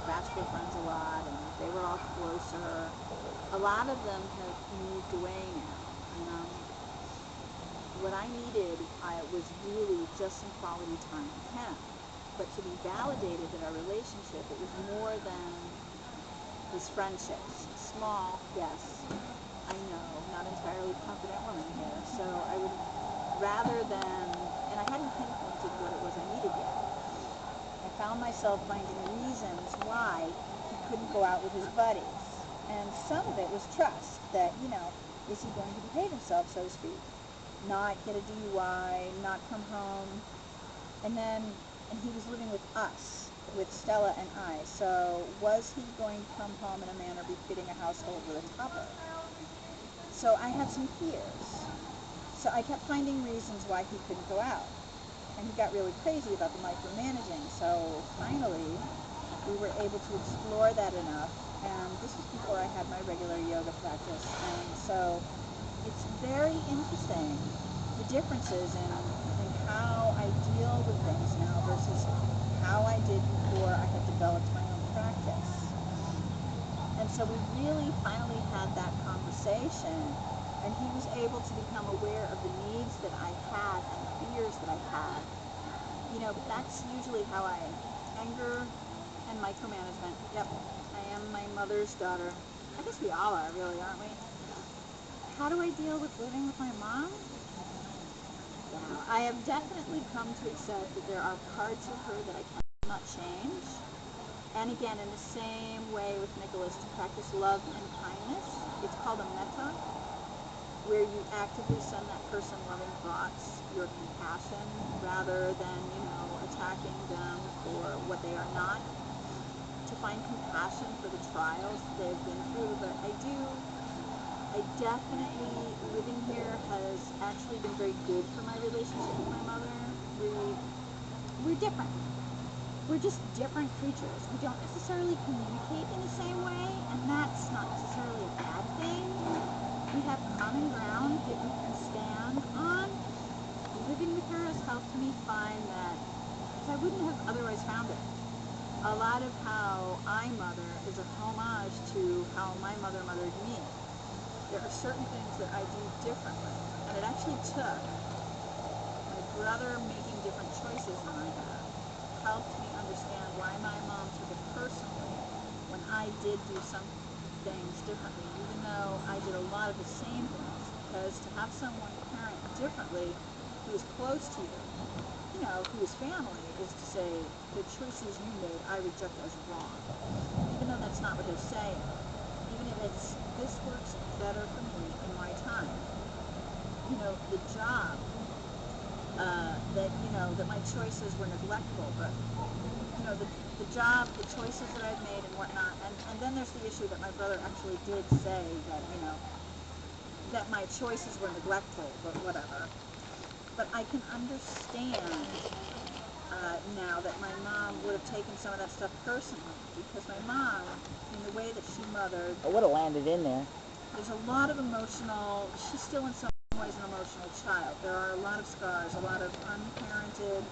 bachelor friends a lot, and they were all closer. A lot of them have moved away now. What I needed, I was really just some quality time with him. But to be validated in our relationship, it was more than his friendships. Small, yes, I know, not entirely confident woman here. So I would rather than, and I hadn't pinpointed what it was I needed yet. I found myself finding reasons why he couldn't go out with his buddies. And some of it was trust, that, is he going to behave himself, so to speak? Not get a DUI, not come home. And he was living with us, with Stella and I. So was he going to come home in a manner befitting a household with a toddler? So I had some fears. So I kept finding reasons why he couldn't go out. And he got really crazy about the micromanaging. So finally, we were able to explore that enough. And this was before I had my regular yoga practice. And so it's very interesting, the differences in how I deal with things now versus how I did before I had developed my own practice. And so we really finally had that conversation, and he was able to become aware of the needs that I had and the fears that I had. But that's usually how anger and micromanagement. Yep, I am my mother's daughter. I guess we all are, really, aren't we? How do I deal with living with my mom? Wow, I have definitely come to accept that there are parts of her that I cannot change. And again, in the same way with Nicholas, to practice love and kindness. It's called a metta, where you actively send that person loving thoughts, your compassion, rather than, attacking them for what they are not. To find compassion for the trials that they've been through. But I definitely, living here has actually been very good for my relationship with my mother. We're different. We're just different creatures. We don't necessarily communicate in the same way, and that's not necessarily a bad thing. We have common ground that we can stand on. Living with her has helped me find that, because I wouldn't have otherwise found it. A lot of how I mother is a homage to how my mother mothered me. There are certain things that I do differently, and it actually took my brother making different choices than I have, helped me understand why my mom took it personally when I did do some things differently, even though I did a lot of the same things, because to have someone parent differently who is close to you, who is family, is to say, the choices you made I reject as wrong, even though that's not what they're saying. Even if it's, this works better for me in my time. The job, that my choices were neglectful, but, the job, the choices that I've made and whatnot, and then there's the issue that my brother actually did say that, that my choices were neglectful, but whatever. But I can understand now that my mom would have taken some of that stuff personally, because my mom, in the way that she mothered, I would have landed in there. there's a lot of emotional, she's still in some ways an emotional child. There are a lot of scars, a lot of unparented.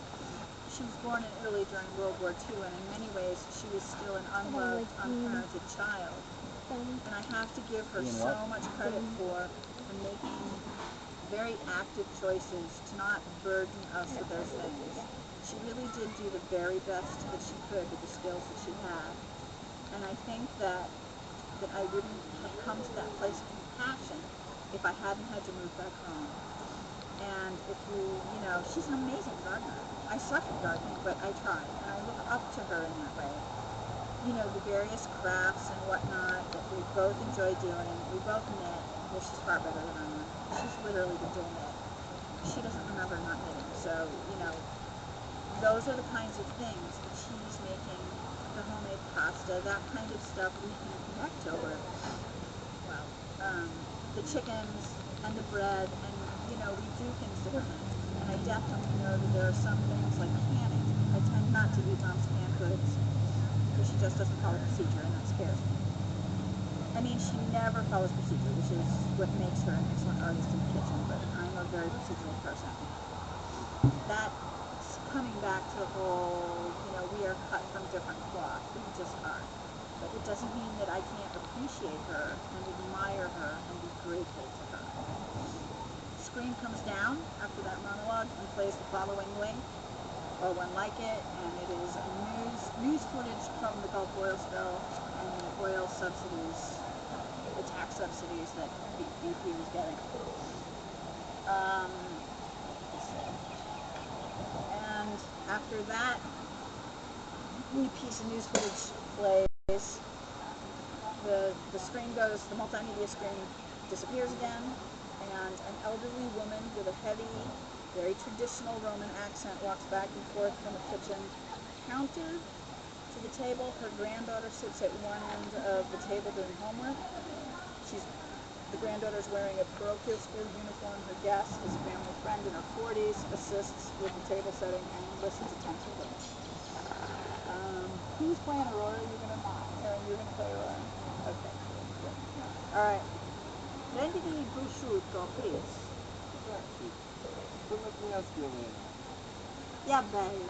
She was born in Italy during World War II, and in many ways she is still an unloved, unparented child. And I have to give her so much credit for making very active choices to not burden us with those things. She really did do the very best that she could with the skills that she had. And I think that I wouldn't have come to that place of compassion if I hadn't had to move back home. And if she's an amazing gardener. I suck at gardening, but I try, and I look up to her in that way. The various crafts and whatnot that we both enjoy doing. We both knit. Well, she's far better than I am. She's literally the dual knit. She doesn't remember not knitting. So, those are the kinds of things that she's making, the homemade pasta, that kind of stuff we can connect over. Well, the chickens and the bread, and, we do things differently. And I definitely know that there are some things like canning. I tend not to eat Mom's canned goods because she just doesn't follow procedure, and that scares me. I mean, she never follows procedure, which is what makes her an excellent artist in the kitchen, but I'm a very procedural person. That coming back to the whole, we are cut from different cloth. We just are. But it doesn't mean that I can't appreciate her and admire her and be grateful to her. Screen comes down after that monologue and plays the following link, or one like it, and it is news footage from the Gulf oil spill and the oil subsidies, the tax subsidies that BP was getting. And after that piece of news footage plays, the screen goes, the multimedia screen disappears again, and an elderly woman with a heavy, very traditional Roman accent walks back and forth from the kitchen counter to the table. Her granddaughter sits at one end of the table doing homework. The granddaughter's wearing a parochial school uniform. Her guest is a family friend in her 40s, assists with the table setting, and listens attentively. Who's playing Aurora? You're going to play Aurora? Okay, good. All right. Prendi di prosciutto, please. But let me ask you a minute. Yeah, bella.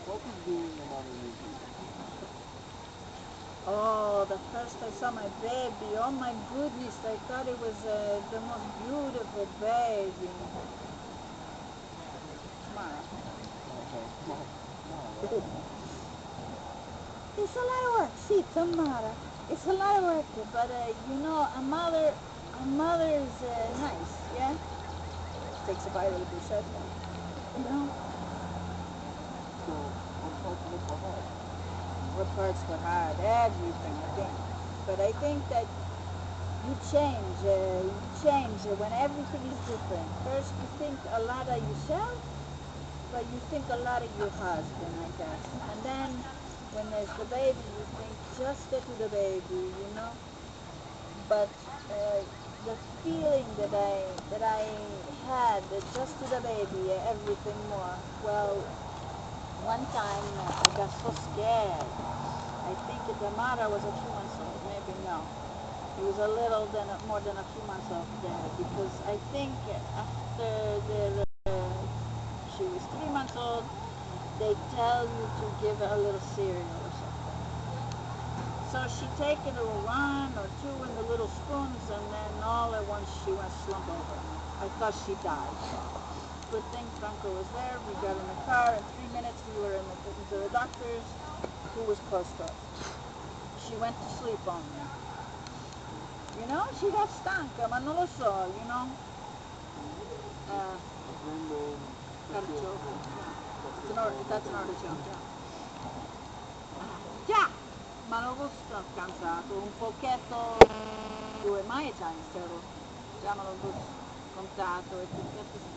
What was being a mother mean to you? Oh, the first I saw my baby, oh my goodness, I thought it was the most beautiful baby. Tomorrow. Okay, tomorrow. It's a lot of work, see, tomorrow. It's a lot of work, but a mother is nice, yeah? Takes a bite of the bruschetta, So, what parts of it were hard? What parts were hard? Everything, I think. But I think that you change when everything is different. First you think a lot of yourself, but you think a lot of your husband, I guess. And then when there's the baby, you think just to the baby, But the feeling that I had just to the baby, everything more. Well, one time I got so scared. I think the mother was a few months old, maybe no. It was more than a few months old because I think after she was 3 months old, they tell you to give her a little cereal or something. So she taken her 1 or 2 in the little spoons, and then all at once she went slump over. I thought she died. Good thing Franco was there. We got in the car. In 3 minutes, we were into the doctor's, who was close to us. She went to sleep on me. She got stanca, ma non lo so, That's an artichoke, yeah. Ma non lo sto cansato, un pochetto, 2 mai Italian stereo, chiamalo bus contato, e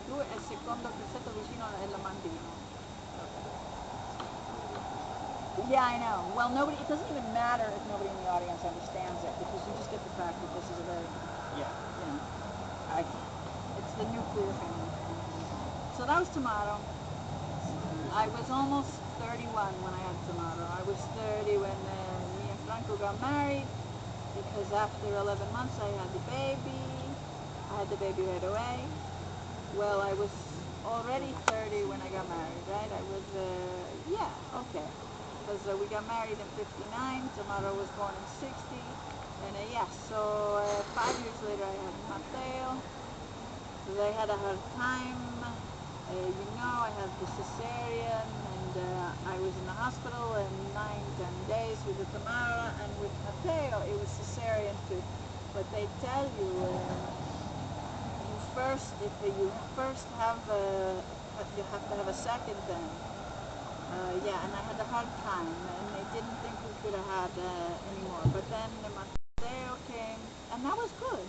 2 è il secondo pezzetto vicino alla mandino. Yeah, I know. Well, it doesn't even matter if nobody in the audience understands it, because you just get the fact that this is a very, it's the nuclear family. So that was Tomato. I was almost 31 when I had Tomato. I was 30 when me and Franco got married, because after 11 months I had the baby. I had the baby right away. Well, I was already 30 when I got married, right? I was, okay. Because we got married in 59, Tomato was born in 60, and so 5 years later I had Matteo. I had a hard time, I had the cesarean, and I was in the hospital in 9-10 days with the Tamara, and with Matteo it was cesarean too. But they tell you, if you first have you have to have a second then. And I had a hard time, and they didn't think we could have had any more. But then Matteo came, and that was good.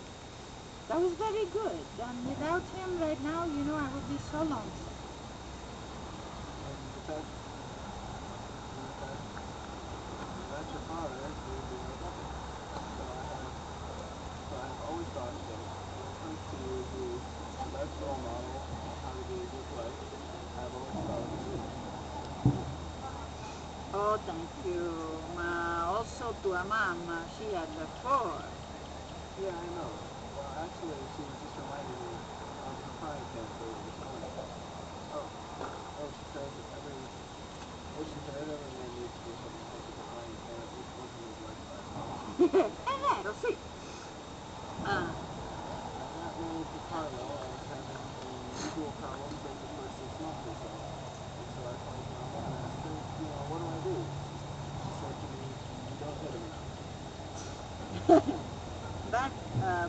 That was very good. And without him right now, I would be so lonesome. That's your father, actually, being a brother. So I've always thought that when it comes to you, who's the best role model of how to be a good wife, I've always thought of you. Oh, thank you. Also tua mamma, she had 4. Yeah, I know. Well, actually, she just reminded me of her crying cancer this morning. Oh. Oh, she said, I mean, what she said, every man needs to do something to take the frying pan, at least once in his lifetime. È vero, sì. Ah, I got married to Carlo. I was having legal problems like the first 6 months or so. And so I called Mama and asked her, what do I do? She said to me, you don't hit him enough.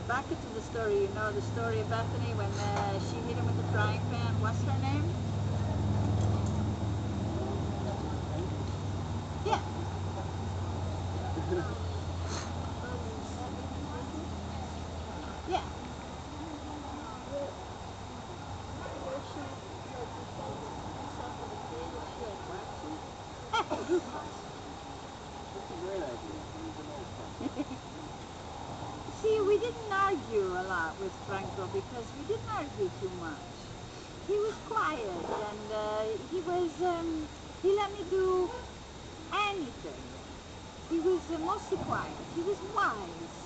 back into the story. You know the story of Bethany when she hit him with the frying pan. What's her name? Angie? Yeah. Yeah. That's a great idea. He's an old friend. See, we didn't argue a lot with Franco because we didn't argue too much. He was quiet and he let me do anything. He was mostly quiet. He was wise,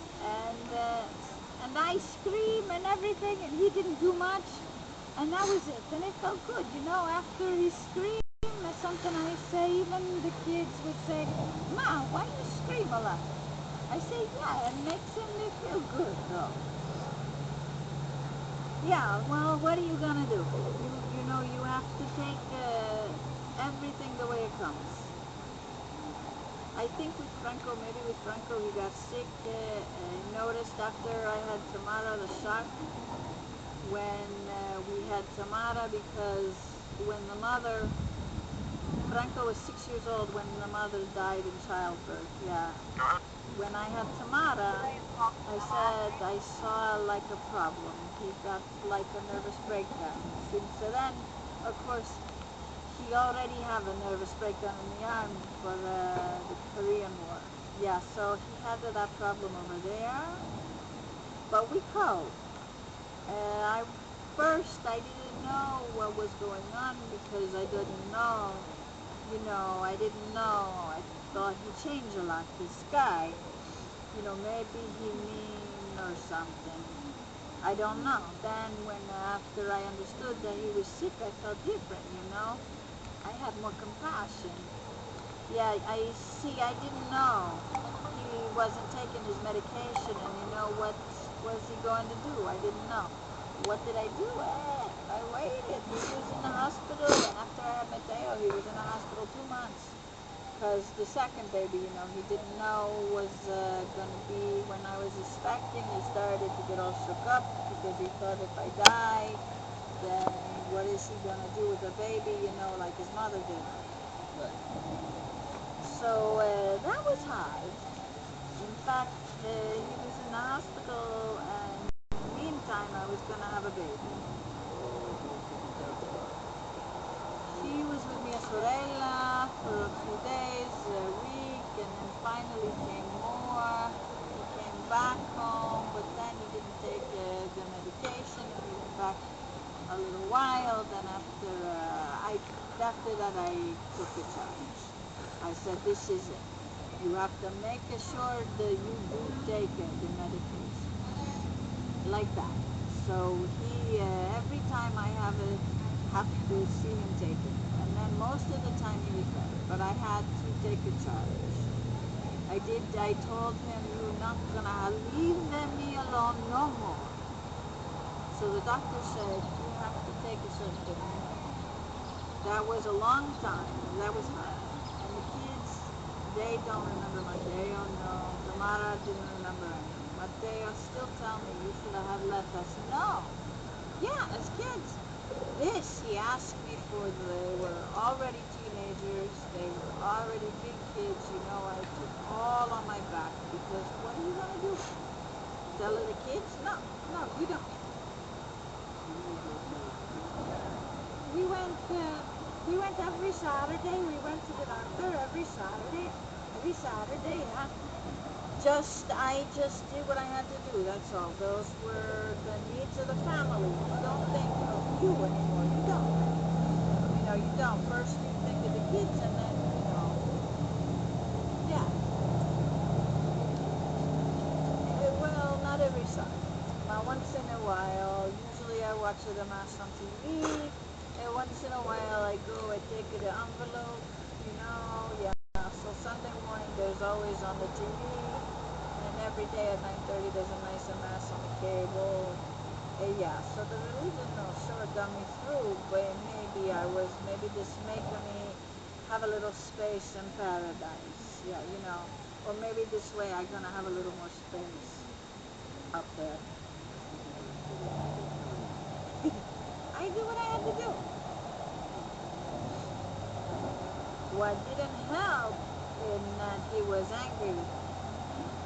and I scream and everything, and he didn't do much, and that was it. And it felt good, you know. After he screamed, something I say, even the kids would say, "Ma, why you scream a lot?" I say, "Yeah, it makes him feel good, though." Yeah. Well, what are you gonna do? You know you have to take everything the way it comes. I think maybe with Franco, he got sick. I noticed after I had Tamara the shock when we had Tamara because when the mother, Franco was 6 years old when the mother died in childbirth. Yeah. When I had Tamara, I said I saw like a problem. He got like a nervous breakdown. Since then, of course, he already have a nervous breakdown in the arm for the Korean War. Yeah, so he had that problem over there, but we coped. I first I didn't know what was going on because I didn't know, I didn't know. I thought he changed a lot. This guy, maybe he mean or something. I don't know. Then when after I understood that he was sick, I felt different. I had more compassion. Yeah, I see. I didn't know he wasn't taking his medication, and what was he going to do? I didn't know. What did I do? I waited. He was in the hospital, and after I had Mateo, he was in the hospital 2 months. Because the second baby, he didn't know was going to be when I was expecting. He started to get all shook up because he thought if I die, then what is he going to do with the baby, like his mother did. Right. So that was hard. In fact, he was in the hospital, and in the meantime, I was going to have a baby. So who was taking care of the child? He was with Mia Sorella for a few days, a week, and then finally came more. He came back home, but then he didn't take the medication, and he went back a little while. Then after that, I took a charge. I said, this is it. You have to make sure that you do take the medication. Like that. So he, every time I have to see him take it. And then most of the time he was better. But I had to take a charge. I told him, you're not gonna leave me alone no more. So the doctor said, you have to take a certain amount. That was a long time. That was hard. And the kids, they don't remember Mateo, no. Tamara didn't remember anything. Mateo still tell me, you should have left us. No. Yeah, as kids. This, he asked me they were already teenagers. They were already big kids. I took all on my back because what are you going to do? Tell the kids? No, you don't. We went every Saturday. We went to the doctor every Saturday. Every Saturday, yeah. I just did what I had to do. That's all. Those were the needs of the family. You don't think of you anymore. You don't. You don't. First you think of the kids, and then yeah. Well, not every Saturday. Once in a while. Usually I watch the mass on TV. And once in a while I go, I take the envelope, yeah. So Sunday morning there's always on the TV, and every day at 9:30 there's a nice mass on the cable. Yeah, so the religion sure got me through, but maybe this making me have a little space in paradise. Yeah, or maybe this way I'm gonna have a little more space up there. I do what I had to do. What didn't help in that he was angry with me.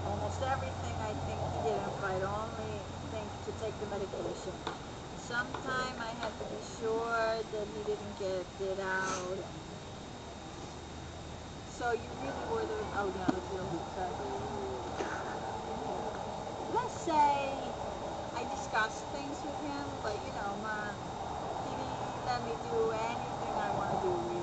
Almost everything I think he did if I'd only think to take the medication. Sometime I had to be sure that he didn't get it out. So you really were the let's say I discussed things with him, but he didn't let me do anything I want to do really.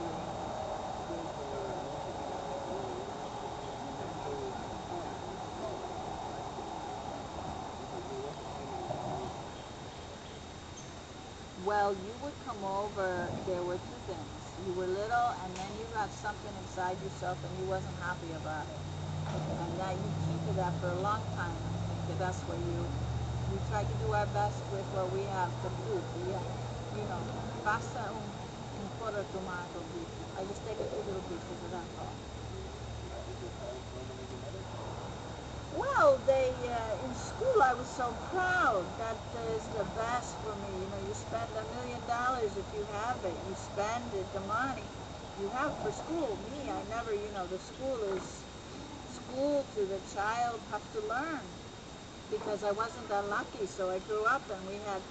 Well, you would come over, there were two things. You were little and then you got something inside yourself and you wasn't happy about it. And that you keep it after a long time. I think that's where we try to do our best with what we have to do. Yeah. Pasta un po' di tomato. I just take a few little pieces of that all. Well, in school I was so proud. That is the best for me. You spend $1,000,000 if you have it. You spend it, the money you have for school. Me, I never, the school is school to the child have to learn because I wasn't that lucky. So I grew up and we had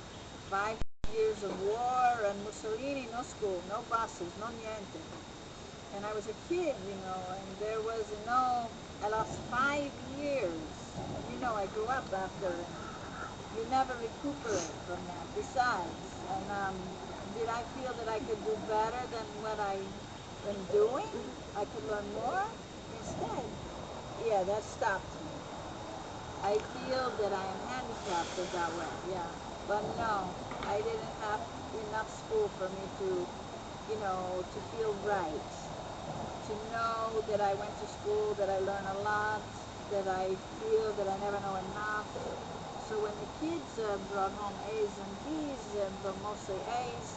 5 years of war and Mussolini, no school, no buses, no niente. And I was a kid, and there was I lost 5 years. I grew up after, and you never recuperate from that. Besides, and did I feel that I could do better than what I am doing? I could learn more instead. Yeah, that stopped me. I feel that I am handicapped in that way, yeah. But no, I didn't have enough school for me to feel right. To know that I went to school, that I learned a lot, that I feel that I never know enough. So when the kids brought home A's and B's, but mostly A's,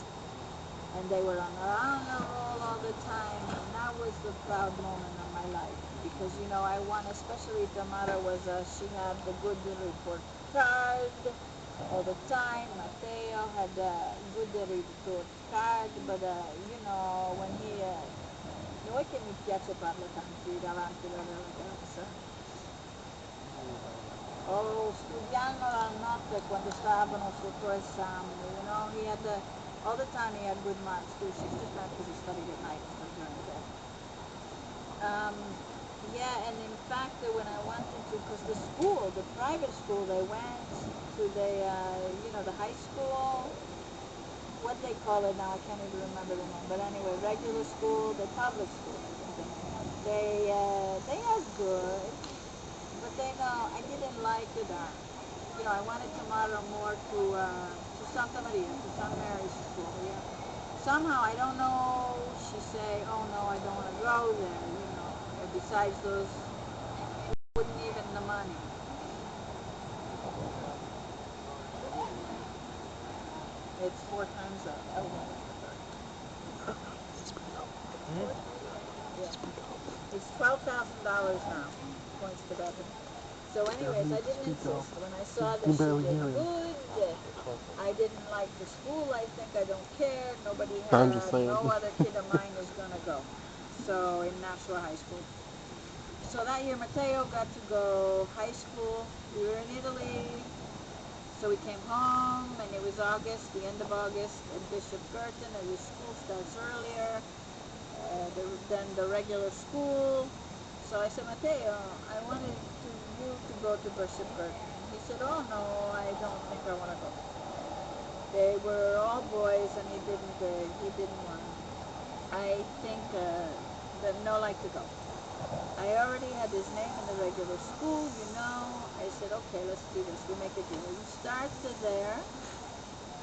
and they were on the honor roll all the time, and that was the proud moment of my life. Because, I won, especially Tamara she had the good report card all the time. Matteo had a good report card, but, when he... non è che mi piace farlo tanto davanti alla ragazza. Studiando la notte quando stavano sotto esame, he had all the time he had good marks too. She's just mad because he studied at night during the day. Yeah, and in fact, when I went because the private school, they went to the high school, what they call it now, I can't even remember the name, but anyway, regular school, the public school, I think the name. They are good, but I didn't like it. I wanted tomorrow more to Santa Maria, to St. Mary's School, yeah. Somehow, I don't know, she say, oh no, I don't want to go there, And besides those, wouldn't even the money. It's 4 times up. Oh, yeah. It's $12,000 now, points to that. So anyways, I didn't insist. When I saw that she did good, I didn't like the school, I think, I don't care. Nobody had, no other kid of mine is going to go. So in Nashua High School. So that year, Matteo got to go high school. We were in Italy. So we came home, and it was August, the end of August, at Bishop Curtin, and the school starts earlier than the regular school. So I said, Matteo, I wanted you to go to Bishop Curtin. He said, oh no, I don't think I want to go. They were all boys, and he didn't want to. I think that no like to go. I already had his name in the regular school, I said, okay, let's do this. We make a deal. We start there,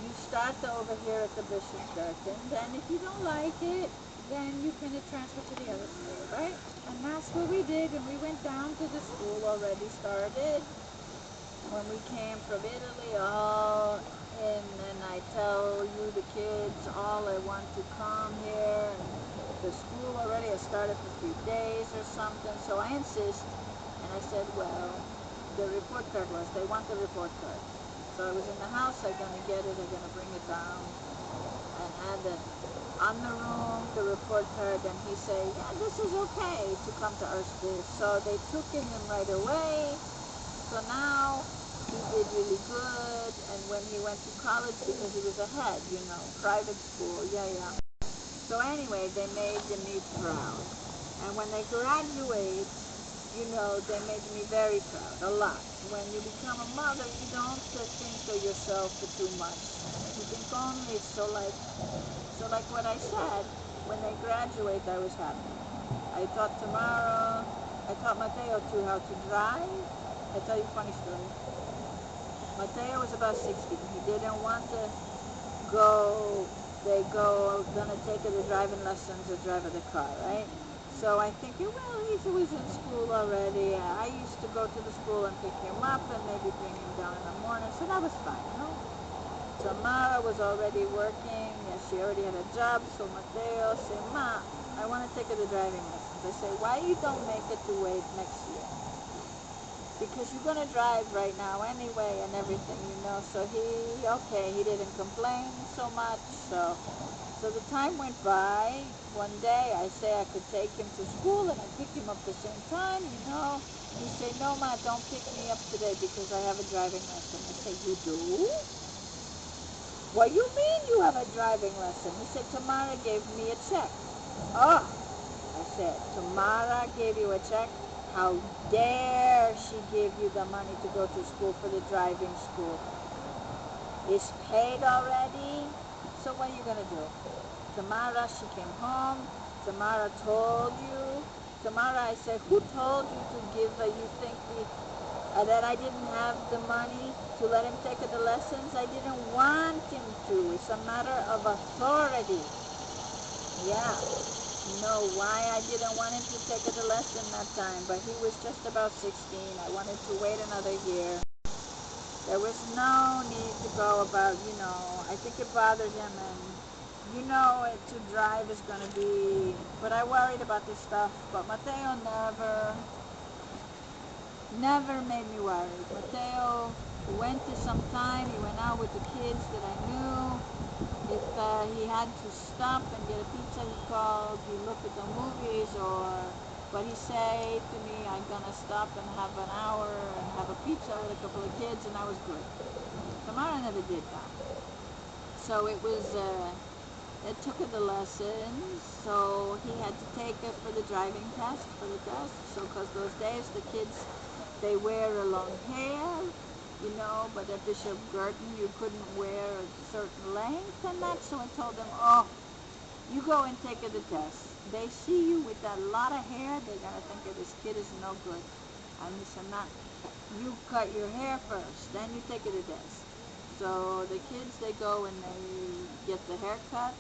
You start over here at the Bishop Durkin. Then if you don't like it, then you can transfer to the other school, right? And that's what we did. And we went down to the school already started when we came from Italy, all in, and I tell you, the kids, all I want to come here. And the school already has started for 3 days or something, so I insist. And I said, well, the report card was, they want the report card. So I was in the house, I'm going to get it, I'm going to bring it down, and had it on the room, the report card, and he said, yeah, this is okay to come to our school. So they took him right away. So now he did really good, and when he went to college, because he was ahead, private school, yeah. So anyway, they made me proud. And when they graduate, they made me very proud, a lot. When you become a mother, you don't think of yourself for too much. You think only, so like what I said, when they graduate, I was happy. I taught Mateo too how to drive. I'll tell you a funny story. Mateo was about 16. He didn't want to go, gonna take the driving lessons or drive the car, right? So I think, well, he was in school already. I used to go to the school and pick him up and maybe bring him down in the morning, so that was fine. Tamara was already working, and she already had a job, so Mateo said, Ma, I want to take the driving lessons. I say, why you don't make it to wait next year? Because you're going to drive right now anyway and everything. So he didn't complain so much. So the time went by. One day I say I could take him to school and I pick him up the same time. He said, no, Ma, don't pick me up today because I have a driving lesson. I say, you do? What do you mean you have a driving lesson? He said, Tamara gave me a check. Oh, I said, Tamara gave you a check? How dare she give you the money to go to school for the driving school? It's paid already? So what are you going to do? Tamara, she came home. Tamara told you. Tamara, I said, who told you to give, you think that I didn't have the money to let him take the lessons? I didn't want him to. It's a matter of authority. Yeah. Why I didn't want him to take the lesson that time, but he was just about 16. I wanted to wait another year. There was no need to go about, I think it bothered him, and to drive is going to be, but I worried about this stuff, but Mateo never made me worried. Mateo went to some time, he went out with the kids that I knew. If he had to stop and get a pizza, he called, he looked at the movies, but he said to me, I'm going to stop and have an hour and have a pizza with a couple of kids, and I was good. Tamara never did that. So it took her the lessons, so he had to take her for the driving test, so because those days the kids, they wear a long hair, but at Bishop Girton you couldn't wear a certain length and that, so I told them, oh, you go and take the test. They see you with that lot of hair, they're going to think that this kid is no good. And he said, nah, you cut your hair first, then you take the test. So the kids, they go and they get the haircut.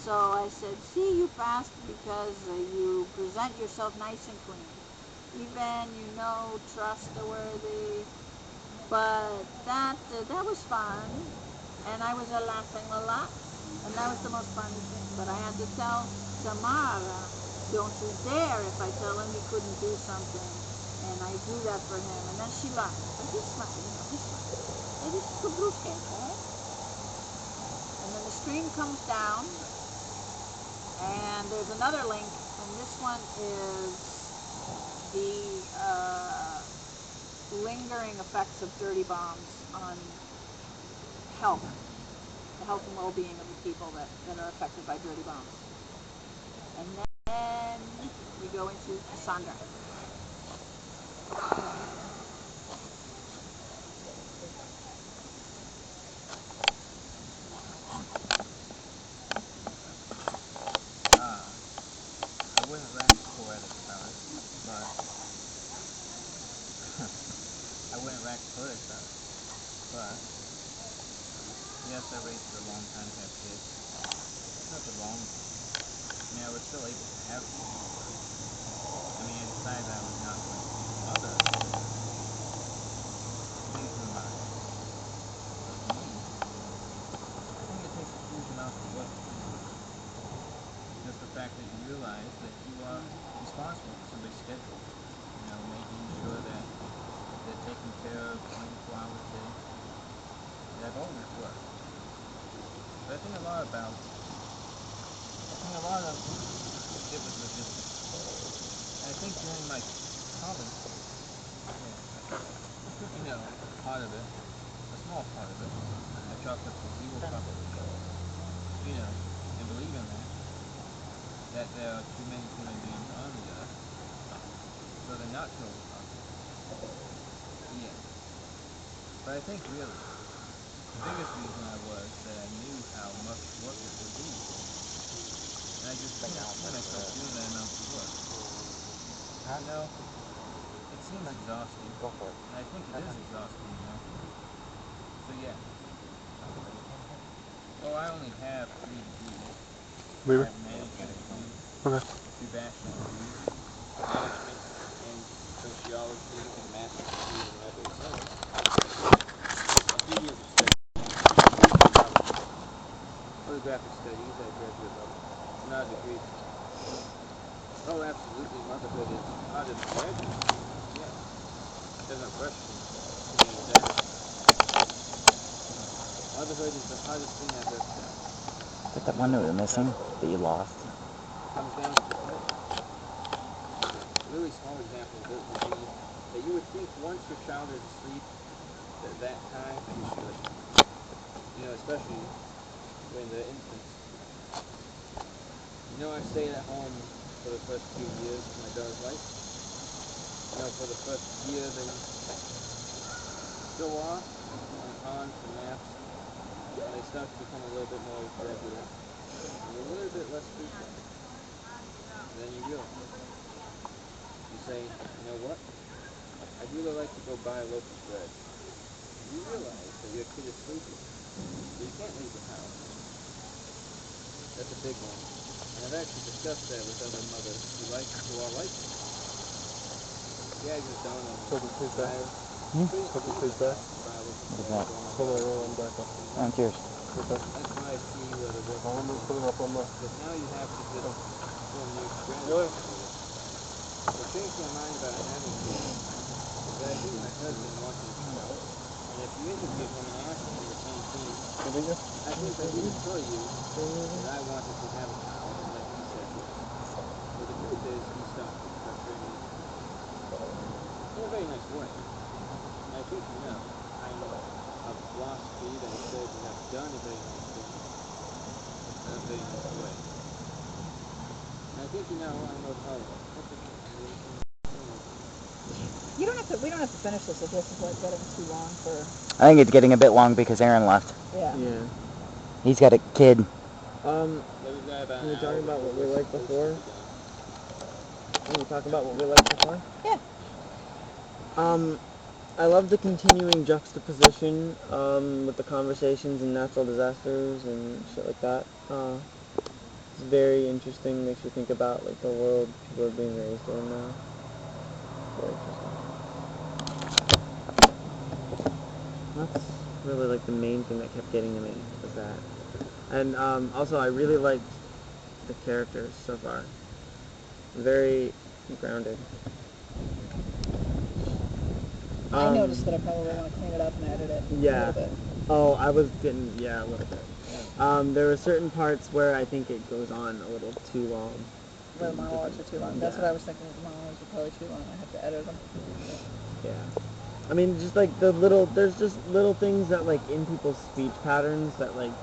So I said, see, you passed because you present yourself nice and clean. Even, trustworthy. But that was fun, and I was laughing a lot, and that was the most funny thing. But I had to tell Tamara, don't you dare if I tell him he couldn't do something, and I do that for him. And then she laughed. But he's smart, he's smart. And it's okay? And then the screen comes down, and there's another link, and this one is the lingering effects of dirty bombs on health, the health and well-being of the people that are affected by dirty bombs. And then we go into Sandra. I wouldn't rank poetic stars, but I wouldn't rank poetic stars, but yes, I waited a long time to have kids. There's nothing wrong with it. I mean, I was still able to have kids. I mean, I decided I was not going to be a mother because things in my, of me, I think it takes a huge amount of work. Just the fact that you realize that you are responsible for somebody's schedule. You know, making sure that they're taken care of 24 hours a day. And I've always worked. But I think a lot of it was logistics. And I think during my college, you know, part of it, a small part of it, I chalked up to zero probability. You know, and believe in that there are too many human beings on the earth, so they're not totally possible. Yeah. But I think really, the biggest reason was that I knew how much work it would be. And I just couldn't see myself doing that amount of work. You know, it seems exhausting. Go for it. And I think it is exhausting, you know. So yeah. Well, I only have 3 degrees. I have a management degree, 2 bachelor's degrees, management in sociology, and a master's degree in library science. A few years of study. Photographic studies at graduate level. Not a degree. Oh, absolutely. Motherhood is harder than graduate school. Yes. There's no question. Any of that. Motherhood is the hardest thing I've ever done. Is that one that we're missing that you lost? Comes down to commitment. A really small example of it would be that you would think once your child is asleep, at that time you should. You know, especially when they're infants. You know, I stayed at home for the first few years of my daughter's life. You know, for the first year they go off on ponds and naps, and they start to become a little bit more regular, and a little bit less frequent. And then you realize. You say, you know what? I'd really like to go buy a loaf of bread. You realize that your kid is sleeping, so you can't leave the house. That's a big one. And I've actually discussed that with other mothers who are like me. Yeah, I just don't know. So this is that. Couple is that. What's that? Hold on, roll them back up. Oh, cheers. Okay. That's why I see whether what. I'm just putting up on the. Because now you have to just form new strategies Really? for it. What changed my mind about having kids is that I think my husband wanted a child. And if you interviewed him and asked him the same thing, I think that he would tell you that I wanted to have a child and that he said yes. But the truth is, he stopped it frustratingly. In a very nice way. And I think you know, I'm of the philosophy that it says you have done a very nice thing in a very nice way. And I think you know, I know how. What's the name? You don't have to. We don't have to finish this if this is like getting too long for. I think it's getting a bit long because Aaron left. Yeah. Yeah. He's got a kid. Can Can we talk about what we liked before? Can we talk about what we liked before? Yeah. I love the continuing juxtaposition with the conversations and natural disasters and shit like that. It's very interesting. Makes you think about like the world people are being raised in now. Very interesting. That's really like the main thing that kept getting to me was that. And also, I really liked the characters so far. Very grounded. I noticed that I probably want to clean it up and edit it a Yeah. little bit. Oh, I was getting, yeah, a little bit. There were certain parts where I think it goes on a little too long. Where the monologues are too long. That's what I was thinking. The monologues are probably too long. I have to edit them. Yeah. I mean, just like there's just little things that like in people's speech patterns that like.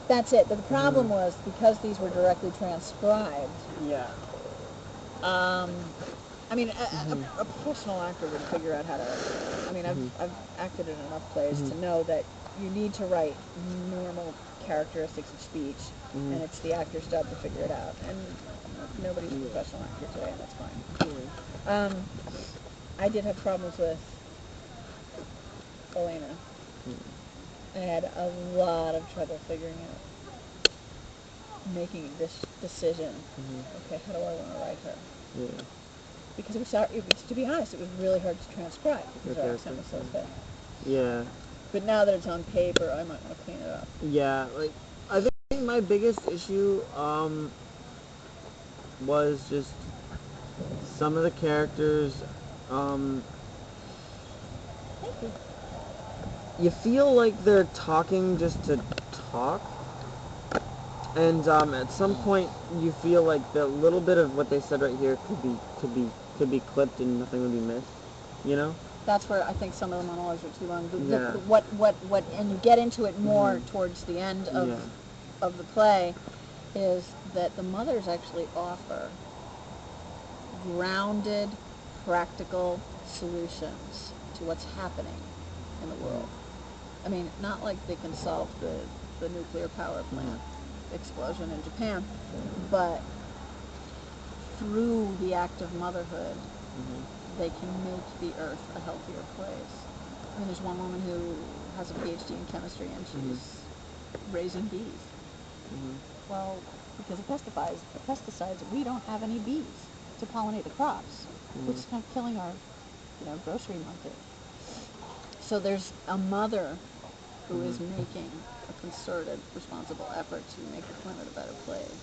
That's it. But the problem was because these were directly transcribed. Yeah. I mean, a professional actor would figure out how to. I mean, I've acted in enough plays to know that you need to write normal characteristics of speech, and it's the actor's job to figure it out. And nobody's a professional actor today, and that's fine. I did have problems with Elena. I had a lot of trouble figuring out, making this decision. Okay, how do I want to write her? Yeah. Because to be honest, it was really hard to transcribe because her accent was so thick. Yeah. But now that it's on paper, I might want to clean it up. Yeah, like, I think my biggest issue, was just some of the characters, Thank you. you feel like they're talking just to talk, and at some point you feel like the little bit of what they said right here could be clipped and nothing would be missed, you know? That's where I think some of the monologues are too long. Yeah. What, and you get into it more towards the end of the play, is that the mothers actually offer grounded, practical solutions to what's happening in the world. I mean, not like they can solve the nuclear power plant explosion in Japan, but through the act of motherhood, they can make the earth a healthier place. I mean, there's one woman who has a PhD in chemistry and she's raising bees. Well, because of pesticides, we don't have any bees to pollinate the crops, which is kind of killing our, grocery market. So there's a mother who is making a concerted, responsible effort to make the planet a better place.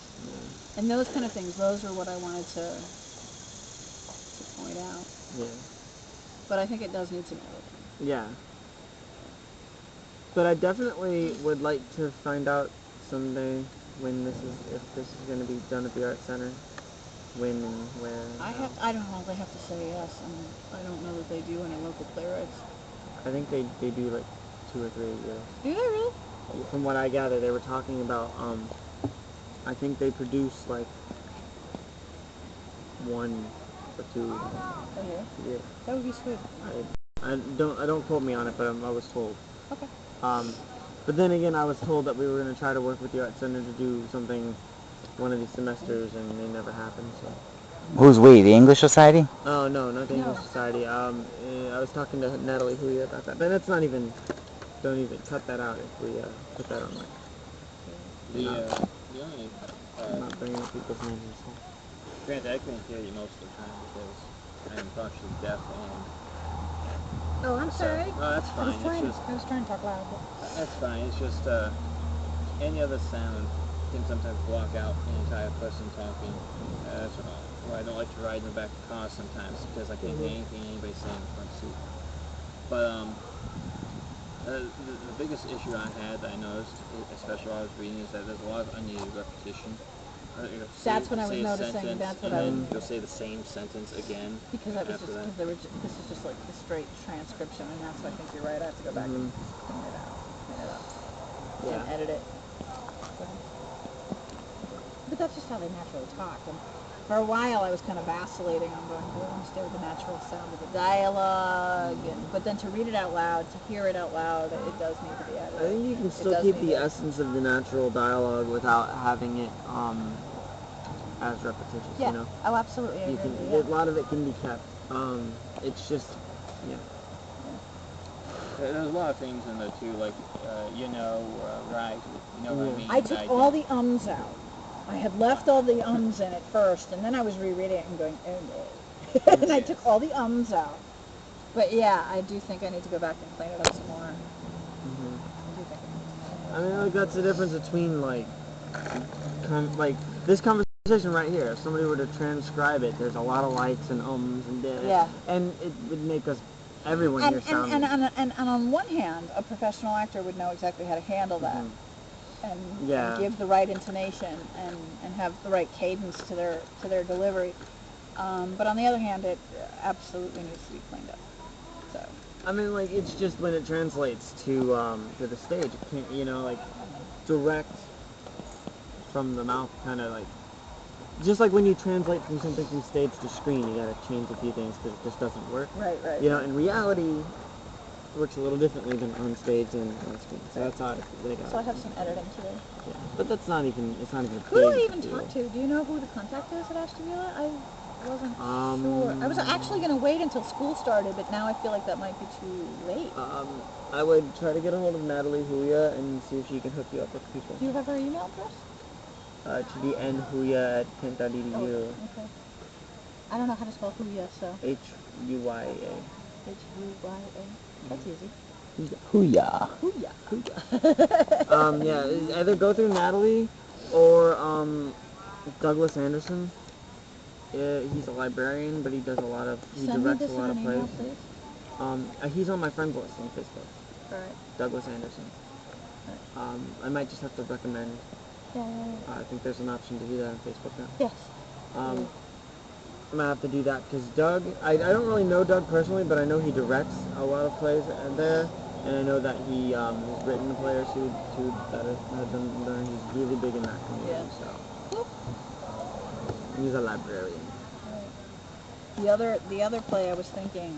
And those kind of things, those are what I wanted to point out. Yeah. But I think it does need some editing. Yeah. But I definitely would like to find out someday if this is going to be done at the Art Center, when and where. I don't know, they have to say yes, and I don't know that they do any local playwrights. I think they do like 2 or 3 a year. Do they really? From what I gather, they were talking about, I think they produce like 1 or 2 A year? a year. That would be sweet. I don't quote me on it, but I was told. Okay. But then again, I was told that we were going to try to work with the Art Center to do something one of these semesters, and they never happened. So. Who's we? The English Society? Oh no, not the English Society. I was talking to Natalie Huya about that, but that's not even. Don't even cut that out if we put that on. The only I'm not bringing up people's names. granted, I couldn't hear you most of the time because I am partially deaf and. Oh, I'm sorry. No, that's fine. I was trying to talk loud. That's fine. It's just any other sound can sometimes block out an entire person talking. That's why I don't like to ride in the back of cars sometimes, because I can't hear anything anybody saying in the front seat. But the biggest issue I had that I noticed, especially while I was reading, is that there's a lot of unneeded repetition. That's what I was noticing. That's what I was. You'll say the same sentence again. Because this is just like the straight transcription, and that's why I think you're right. I have to go back and clean it up, and edit it. But that's just how they naturally talk. And for a while, I was kind of vacillating on going, do I want to stay with the natural sound of the dialogue? But then to read it out loud, to hear it out loud, it does need to be edited. I think you can still keep the essence of the natural dialogue without having it as repetitious. Yeah. You know? Oh, absolutely. A lot of it can be kept. It's just, There's a lot of things in there too, like right, you know what I mean. I took all the ums out. I had left all the ums in it first, and then I was rereading it and going, oh no. And I took all the ums out. But yeah, I do think I need to go back and clean it up some more. I do think I mean, like, that's the difference between, like this conversation right here. If somebody were to transcribe it, there's a lot of likes and ums and and it would make everyone here sound. And on one hand, a professional actor would know exactly how to handle that. And give the right intonation and have the right cadence to their delivery. But on the other hand, it absolutely needs to be cleaned up. So. I mean, like, it's just when it translates to the stage, it can't, like, direct from the mouth, kind of like, just like when you translate from something from stage to screen, you gotta change a few things because it just doesn't work. Right. In reality, it works a little differently than on stage and on screen. So that's how they got. So I have some editing to do. Yeah, but it's not even. Who do I even talk to? Do you know who the contact is at Ashton Villa? wasn't sure. I was actually going to wait until school started, but now I feel like that might be too late. I would try to get a hold of Natalie Huya and see if she can hook you up with people. Do you have her email address? It should be nhuya@kent.edu. Oh, okay. I don't know how to spell Huya, so. Huya. Huya. That's easy. Hooyah. Huya. Yeah, either go through Natalie or Douglas Anderson. Yeah, he's a librarian, but he does he Send me directs this a in lot an of email, plays. please. He's on my friends list on Facebook. Alright. Douglas Anderson. I might just have to recommend. Yeah. I think there's an option to do that on Facebook now. Yes. I'm gonna have to do that because Doug, I don't really know Doug personally, but I know he directs a lot of plays there, and I know that he has written the players that have been there. He's really big in that community, so he's a librarian. The other play I was thinking